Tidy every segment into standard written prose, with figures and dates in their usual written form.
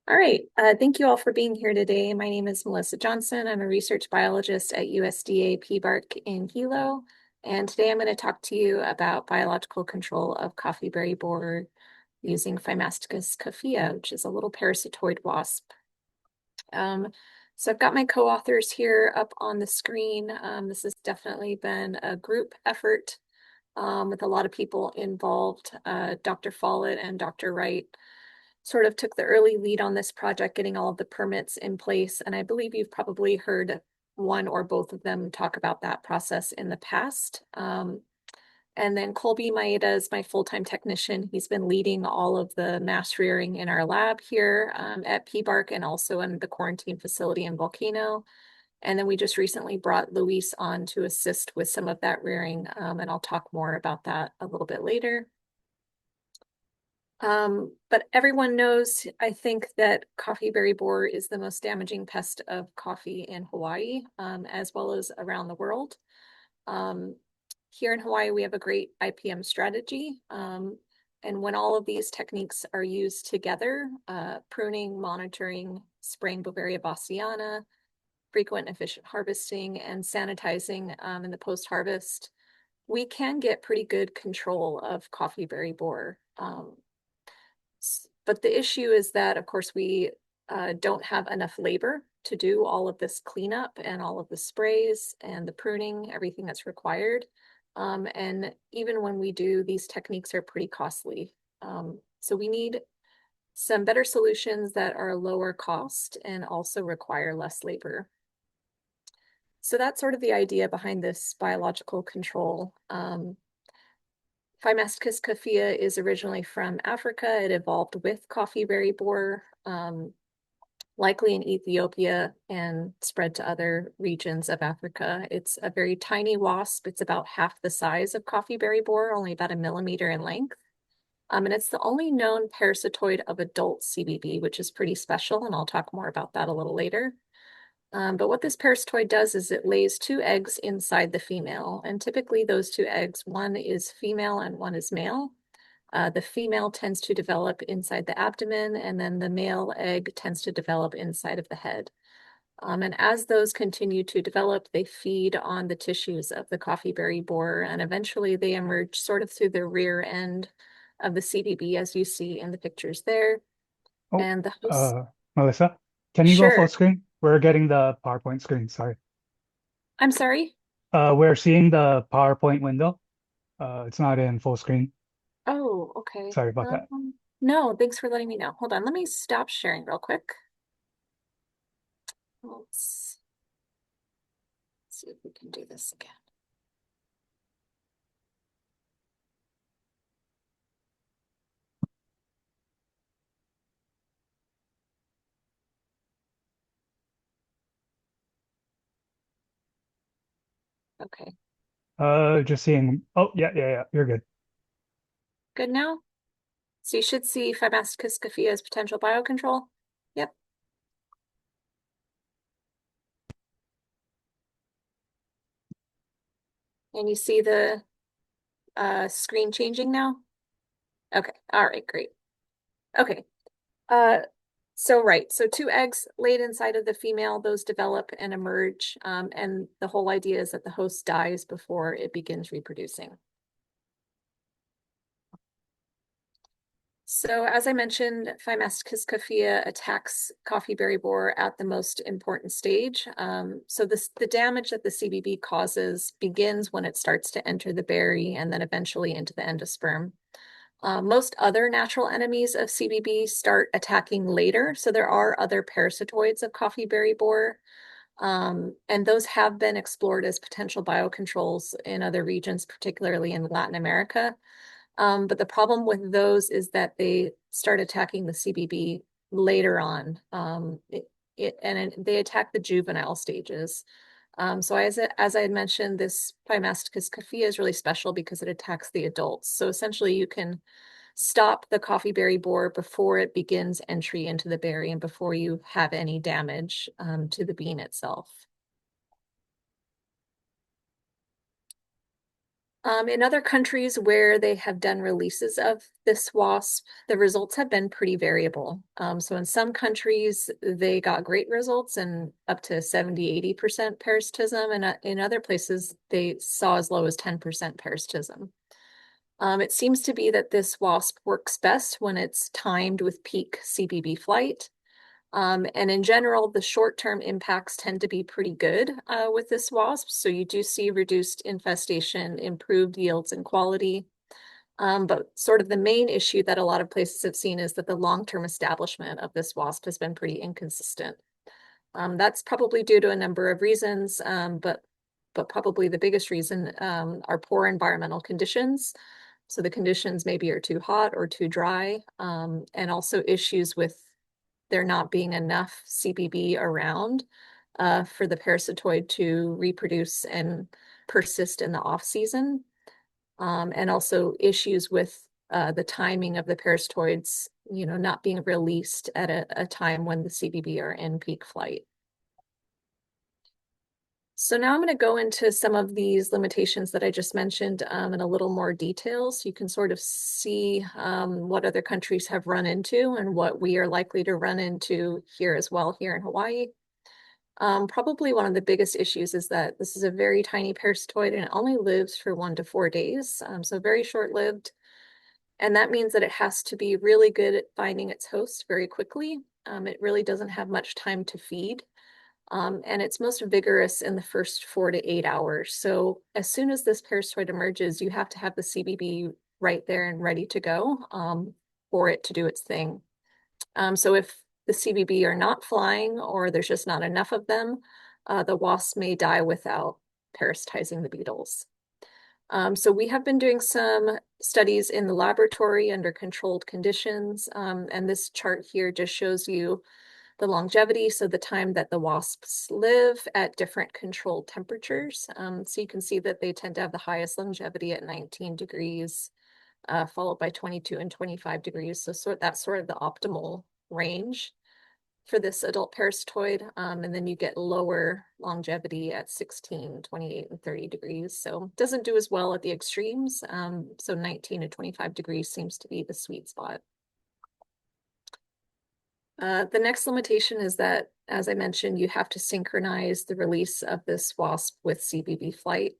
All right. Thank you all for being here today. My name is Melissa Johnson. I'm a research biologist at USDA-PBARC in Hilo. And today I'm going to talk to you about biological control of coffee berry borer using Phymasticus coffea, which is a little parasitoid wasp. So I've got my co-authors here up on the screen. This has definitely been a group effort with a lot of people involved. Dr. Follett and Dr. Wright sort of took the early lead on this project, getting all of the permits in place. And I believe you've probably heard one or both of them talk about that process in the past. And then Colby Maeda is my full-time technician. He's been leading all of the mass rearing in our lab here at PBARC and also in the quarantine facility in Volcano. And then we just recently brought Luis on to assist with some of that rearing, and I'll talk more about that a little bit later. But everyone knows, I think, that coffee berry borer is the most damaging pest of coffee in Hawaii, as well as around the world. Here in Hawaii, we have a great IPM strategy. And when all of these techniques are used together, pruning, monitoring, spraying Beauveria bassiana, frequent and efficient harvesting, and sanitizing in the post-harvest, we can get pretty good control of coffee berry borer. But the issue is that, of course, we don't have enough labor to do all of this cleanup and all of the sprays and the pruning, everything that's required. And even when we do, these techniques are pretty costly. So we need some better solutions that are lower cost and also require less labor. So that's sort of the idea behind this biological control. Phymasticus coffea is originally from Africa. It evolved with coffee berry borer, likely in Ethiopia, and spread to other regions of Africa. It's a very tiny wasp. It's about half the size of coffee berry borer, only about 1 millimeter in length. And it's the only known parasitoid of adult CBB, which is pretty special, and I'll talk more about that a little later. But what this parasitoid does is it lays 2 eggs inside the female, and typically those 2 eggs, one is female and one is male. The female tends to develop inside the abdomen, and then the male egg tends to develop inside of the head. And as those continue to develop, they feed on the tissues of the coffee berry borer, and eventually they emerge sort of through the rear end of the CBB, as you see in the pictures there. Oh, And the host, uh, Melissa, can you go full sure. screen? We're getting the PowerPoint screen. Sorry. I'm sorry. We're seeing the PowerPoint window. It's not in full screen. Oh, okay. Sorry about that. No, thanks for letting me know. Hold on, let me stop sharing real quick. Let's see if we can do this again. Okay, Just seeing. Oh, yeah. You're good. good now. So you should see Phymasticus coffea as potential biocontrol. Yep. And you see the screen changing now? Okay, all right, great. Okay, uh, so 2 eggs laid inside of the female, those develop and emerge, and the whole idea is that the host dies before it begins reproducing. So as I mentioned, Phymasticus coffea attacks coffee berry borer at the most important stage. So the damage that the CBB causes begins when it starts to enter the berry and then eventually into the endosperm. Most other natural enemies of CBB start attacking later. So there are other parasitoids of coffee berry borer. And those have been explored as potential biocontrols in other regions, particularly in Latin America. But the problem with those is that they start attacking the CBB later on. They attack the juvenile stages. So as I had mentioned, this Phymasticus coffea is really special because it attacks the adults. So essentially you can stop the coffee berry borer before it begins entry into the berry and before you have any damage to the bean itself. In other countries where they have done releases of this wasp, the results have been pretty variable. So in some countries, they got great results and up to 70, 80% parasitism. And in other places, they saw as low as 10% parasitism. It seems to be that this wasp works best when it's timed with peak CBB flight. And in general, the short-term impacts tend to be pretty good with this wasp. So you do see reduced infestation, improved yields and quality. But sort of the main issue that a lot of places have seen is that the long-term establishment of this wasp has been pretty inconsistent. That's probably due to a number of reasons, but probably the biggest reason are poor environmental conditions. So the conditions maybe are too hot or too dry, and also issues with there not being enough CBB around for the parasitoid to reproduce and persist in the off season, and also issues with the timing of the parasitoids, not being released at a time when the CBB are in peak flight. So now I'm going to go into some of these limitations that I just mentioned in a little more detail, so you can sort of see what other countries have run into and what we are likely to run into here as well here in Hawaii. Probably one of the biggest issues is that this is a very tiny parasitoid and it only lives for 1 to 4 days, so very short-lived. And that means that it has to be really good at finding its host very quickly. It really doesn't have much time to feed. And it's most vigorous in the first 4 to 8 hours. So as soon as this parasitoid emerges, you have to have the CBB right there and ready to go for it to do its thing. So if the CBB are not flying or there's just not enough of them, the wasp may die without parasitizing the beetles. So we have been doing some studies in the laboratory under controlled conditions, and this chart here just shows you the longevity, so the time that the wasps live at different controlled temperatures. So you can see that they tend to have the highest longevity at 19 degrees, followed by 22 and 25 degrees. So that's sort of the optimal range for this adult parasitoid. And then you get lower longevity at 16, 28, and 30 degrees. So it doesn't do as well at the extremes. So 19 to 25 degrees seems to be the sweet spot. The next limitation is that, as I mentioned, you have to synchronize the release of this wasp with CBB flight.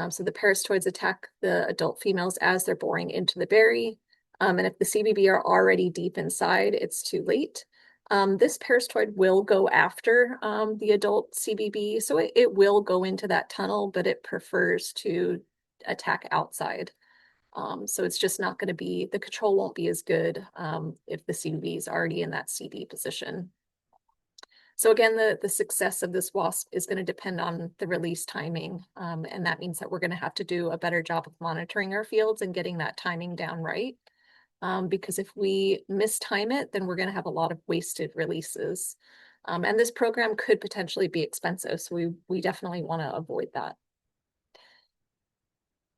So the parasitoids attack the adult females as they're boring into the berry. And if the CBB are already deep inside, it's too late. This parasitoid will go after the adult CBB. So it will go into that tunnel, but it prefers to attack outside. So it's just not going to be, the control won't be as good if the CBB is already in that CD position. So again, the success of this wasp is going to depend on the release timing. And that means that we're going to have to do a better job of monitoring our fields and getting that timing down right. Because if we mistime it, then we're going to have a lot of wasted releases. And this program could potentially be expensive. So we definitely want to avoid that.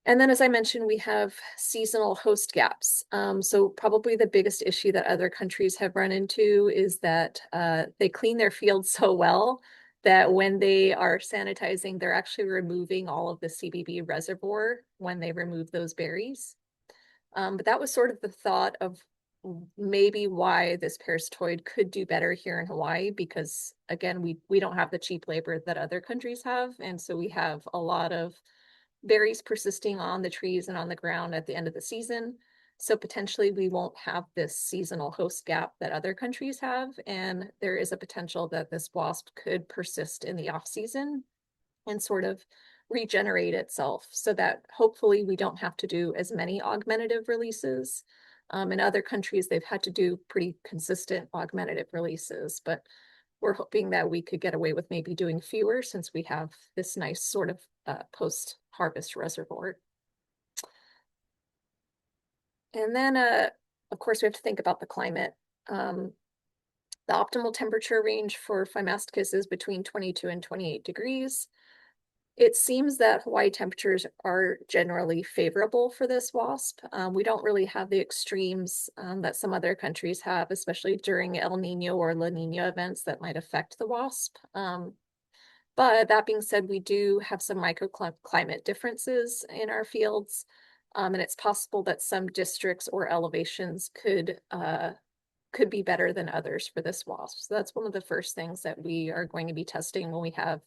And then, as I mentioned, we have seasonal host gaps. So probably the biggest issue that other countries have run into is that they clean their fields so well that when they are sanitizing, they're actually removing all of the CBB reservoir when they remove those berries. But that was sort of the thought of maybe why this parasitoid could do better here in Hawaii, because again, we don't have the cheap labor that other countries have. And so we have a lot of berries persisting on the trees and on the ground at the end of the season. So potentially we won't have this seasonal host gap that other countries have. And there is a potential that this wasp could persist in the off season and sort of regenerate itself so that hopefully we don't have to do as many augmentative releases. In other countries, they've had to do pretty consistent augmentative releases, but we're hoping that we could get away with maybe doing fewer since we have this nice sort of post-harvest reservoir. And then, of course, we have to think about the climate. The optimal temperature range for Phimastocus is between 22 and 28 degrees. It seems that Hawaii temperatures are generally favorable for this wasp. We don't really have the extremes that some other countries have, especially during El Nino or La Nina events that might affect the wasp. But that being said, we do have some microclimate differences in our fields. And it's possible that some districts or elevations could be better than others for this wasp. So that's one of the first things that we are going to be testing when we have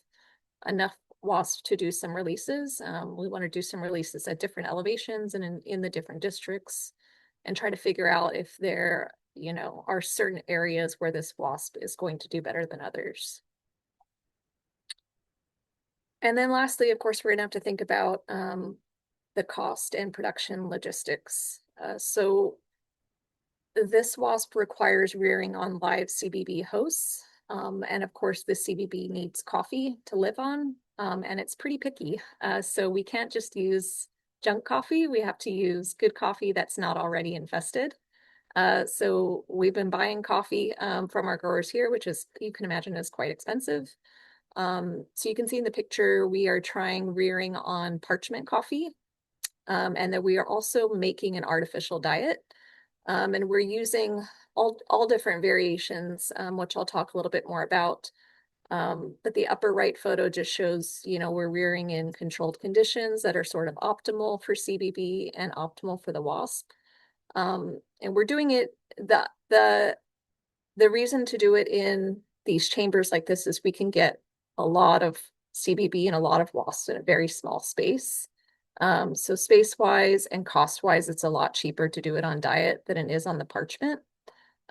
enough wasps to do some releases. We want to do some releases at different elevations and in the different districts and try to figure out if there, are certain areas where this wasp is going to do better than others. And then lastly, of course, we're gonna have to think about the cost and production logistics. So this wasp requires rearing on live CBB hosts. And of course, the CBB needs coffee to live on, and it's pretty picky. So we can't just use junk coffee. We have to use good coffee that's not already infested. So we've been buying coffee from our growers here, which is, you can imagine, is quite expensive. So you can see in the picture, we are trying rearing on parchment coffee, and that we are also making an artificial diet. And we're using all different variations, which I'll talk a little bit more about. But the upper right photo just shows, we're rearing in controlled conditions that are sort of optimal for CBB and optimal for the wasp. And we're doing it, the reason to do it in these chambers like this is we can get a lot of CBB and a lot of wasps in a very small space. So space-wise and cost-wise, it's a lot cheaper to do it on diet than it is on the parchment.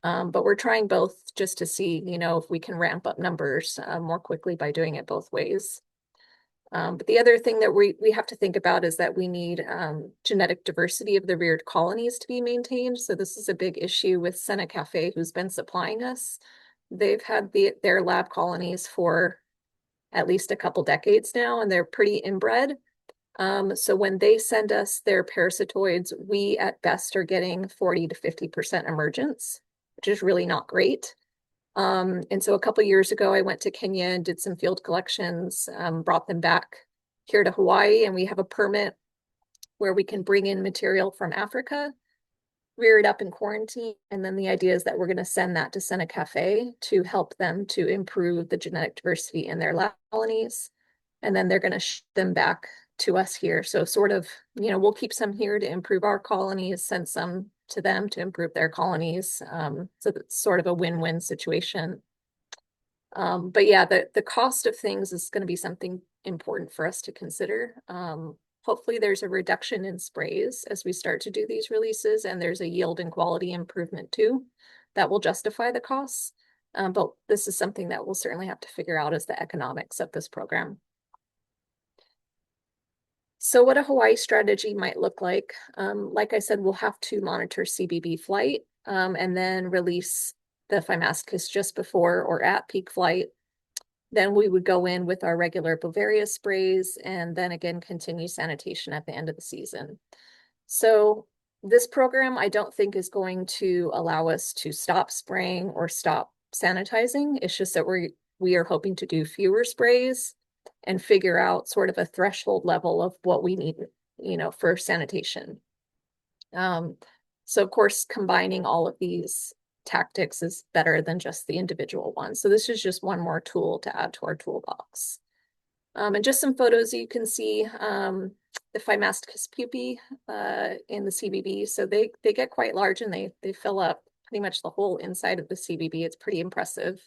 But we're trying both just to see, if we can ramp up numbers more quickly by doing it both ways. But the other thing that we have to think about is that we need genetic diversity of the reared colonies to be maintained. So this is a big issue with Senna Cafe, who's been supplying us. They've had their lab colonies for at least a couple decades now, and they're pretty inbred. So when they send us their parasitoids, we at best are getting 40 to 50% emergence, which is really not great. And so a couple years ago, I went to Kenya and did some field collections, brought them back here to Hawaii, and we have a permit where we can bring in material from Africa, rear it up in quarantine, and then the idea is that we're going to send that to Senna Cafe to help them to improve the genetic diversity in their lab colonies, and then they're going to ship them back to us here. So sort of, we'll keep some here to improve our colonies, send some to them to improve their colonies. So that's sort of a win-win situation. But yeah, the cost of things is going to be something important for us to consider. Hopefully there's a reduction in sprays as we start to do these releases, and there's a yield and quality improvement too that will justify the costs. But this is something that we'll certainly have to figure out as the economics of this program. So what a Hawaii strategy might look like I said, we'll have to monitor CBB flight and then release the Phimastocus just before or at peak flight. Then we would go in with our regular Bavaria sprays and then again continue sanitation at the end of the season. So this program I don't think is going to allow us to stop spraying or stop sanitizing. It's just that we are hoping to do fewer sprays and figure out sort of a threshold level of what we need, for sanitation. So of course, combining all of these tactics is better than just the individual ones. So this is just one more tool to add to our toolbox. And just some photos you can see the Phimastocus pupae in the CBB. So they get quite large and they fill up pretty much the whole inside of the CBB. It's pretty impressive.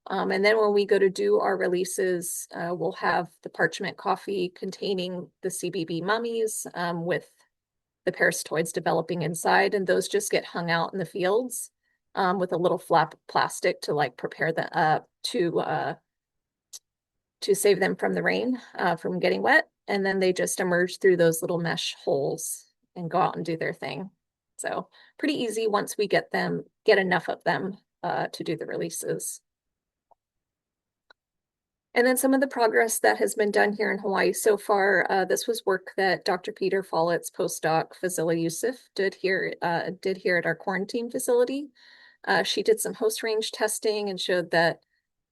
And then when we go to do our releases, we'll have the parchment coffee containing the CBB mummies with the parasitoids developing inside, and those just get hung out in the fields with a little flap of plastic to prepare them to save them from the rain, from getting wet, and then they just emerge through those little mesh holes and go out and do their thing. So pretty easy once we get enough of them to do the releases. And then some of the progress that has been done here in Hawaii so far, this was work that Dr. Peter Follett's postdoc, Fazila Yusuf, did here at our quarantine facility. She did some host range testing and showed that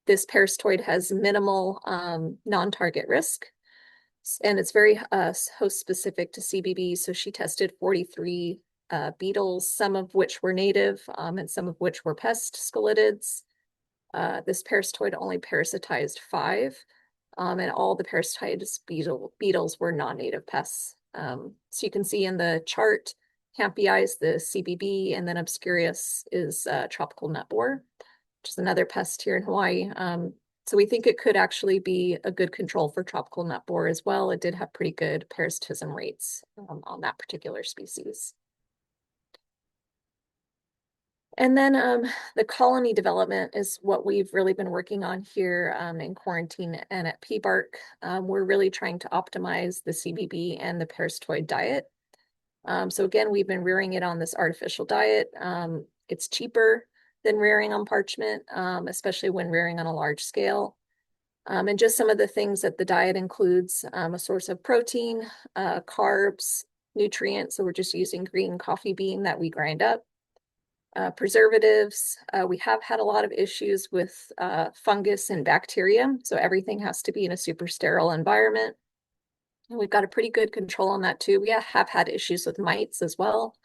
this parasitoid has minimal non-target risk. And it's very host specific to CBB. So she tested 43 beetles, some of which were native and some of which were pest scolidids. This parasitoid only parasitized 5. and all the parasitoid beetles were non-native pests. So you can see in the chart, Campi is the CBB, and then Obscurus is tropical nut borer, which is another pest here in Hawaii. So we think it could actually be a good control for tropical nut borer as well. It did have pretty good parasitism rates on that particular species. And then the colony development is what we've really been working on here in quarantine and at PBARC. We're really trying to optimize the CBB and the parasitoid diet. So again, we've been rearing it on this artificial diet. It's cheaper than rearing on parchment, especially when rearing on a large scale. And just some of the things that the diet includes, a source of protein, carbs, nutrients. So we're just using green coffee bean that we grind up. Preservatives. We have had a lot of issues with fungus and bacteria, so everything has to be in a super sterile environment. And we've got a pretty good control on that too. We have had issues with mites as well.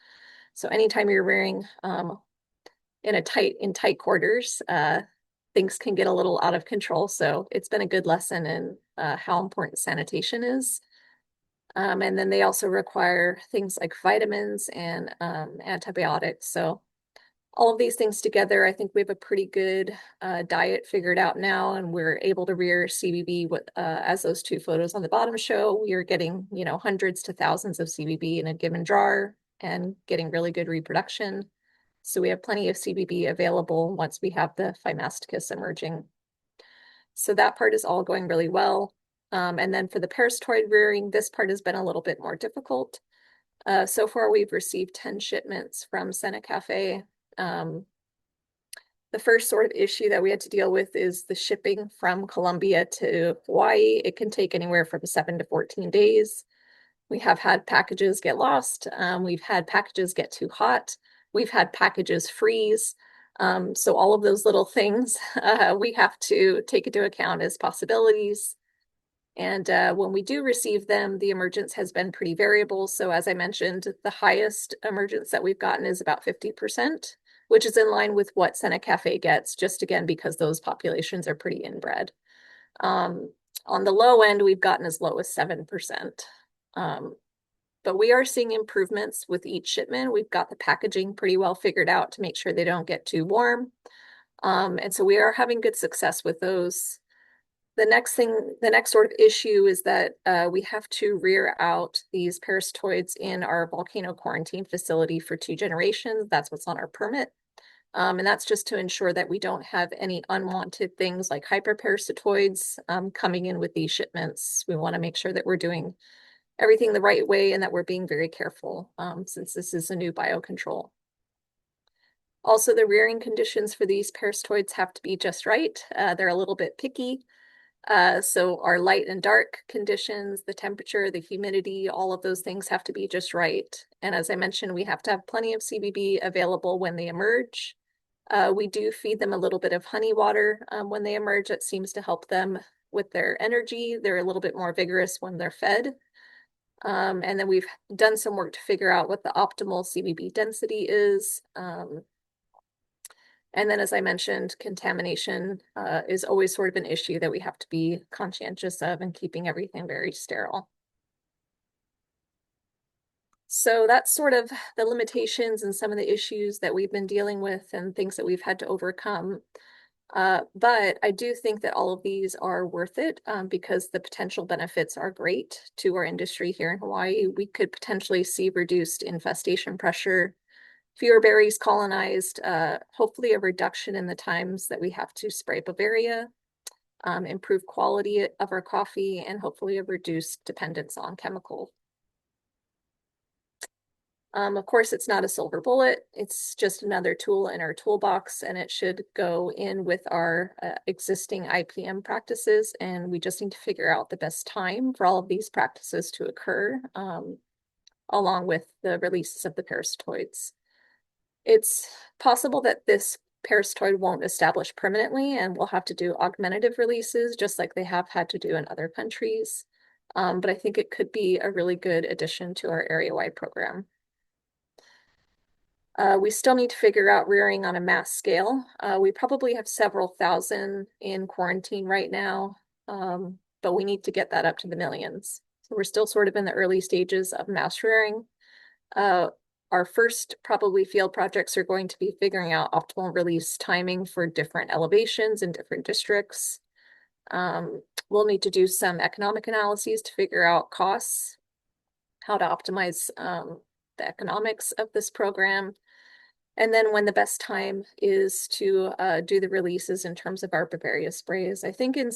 So anytime you're rearing in tight quarters, things can get a little out of control. So it's been a good lesson in how important sanitation is. And then they also require things like vitamins and antibiotics. So all of these things together, I think we have a pretty good diet figured out now, and we're able to rear CBB with, as those two photos on the bottom show. We are getting, hundreds to thousands of CBB in a given jar and getting really good reproduction. So we have plenty of CBB available once we have the Phymasticus emerging. So that part is all going really well. And then for the parasitoid rearing, this part has been a little bit more difficult. So far, we've received 10 shipments from Sena Cafe. The first sort of issue that we had to deal with is the shipping from Colombia to Hawaii. It can take anywhere from 7 to 14 days. We have had packages get lost. We've had packages get too hot. We've had packages freeze. So all of those little things we have to take into account as possibilities. And when we do receive them, the emergence has been pretty variable. So as I mentioned, the highest emergence that we've gotten is about 50%, which is in line with what Sena Cafe gets, just again, because those populations are pretty inbred. On the low end, we've gotten as low as 7%. But we are seeing improvements with each shipment. We've got the packaging pretty well figured out to make sure they don't get too warm. And so we are having good success with those. The next sort of issue is that we have to rear out these parasitoids in our volcano quarantine facility for 2 generations. That's what's on our permit. And that's just to ensure that we don't have any unwanted things like hyperparasitoids coming in with these shipments. We want to make sure that we're doing everything the right way and that we're being very careful since this is a new biocontrol. Also, the rearing conditions for these parasitoids have to be just right. They're a little bit picky. So our light and dark conditions, the temperature, the humidity, all of those things have to be just right. And as I mentioned, we have to have plenty of CBB available when they emerge. We do feed them a little bit of honey water when they emerge. It seems to help them with their energy. They're a little bit more vigorous when they're fed. And then we've done some work to figure out what the optimal CBB density is. And then, as I mentioned, contamination is always sort of an issue that we have to be conscientious of and keeping everything very sterile. So that's sort of the limitations and some of the issues that we've been dealing with and things that we've had to overcome. But I do think that all of these are worth it because the potential benefits are great to our industry here in Hawaii. We could potentially see reduced infestation pressure, fewer berries colonized, hopefully a reduction in the times that we have to spray Bavaria, improve quality of our coffee, and hopefully a reduced dependence on chemical. Of course, it's not a silver bullet. It's just another tool in our toolbox, and it should go in with our existing IPM practices. And we just need to figure out the best time for all of these practices to occur, along with the releases of the parasitoids. It's possible that this parasitoid won't establish permanently, and we'll have to do augmentative releases, just like they have had to do in other countries. But I think it could be a really good addition to our area-wide program. We still need to figure out rearing on a mass scale. We probably have several thousand in quarantine right now, but but we need to get that up to the millions. So we're still sort of in the early stages of mouse rearing. Uh, our first probably field projects are going to be figuring out optimal release timing for different elevations in different districts. We'll need to do some economic analyses to figure out costs, how to optimize the economics of this program, and then when the best time is to do the releases in terms of our Bavaria sprays. I think in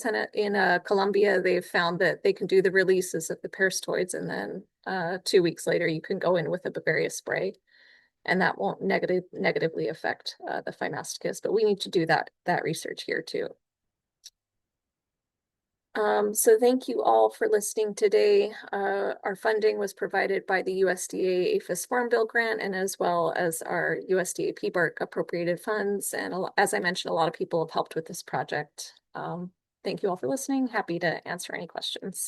Colombia, they've found that they can do the releases of the parasitoids, and then 2 weeks later, you can go in with a Bavaria spray, and that won't negatively affect the Phymasticus. But we need to do that research here too. So thank you all for listening today. Our funding was provided by the USDA APHIS Farm Bill grant and as well as our USDA PBARC appropriated funds. And as I mentioned, a lot of people have helped with this project. Thank you all for listening. Happy to answer any questions.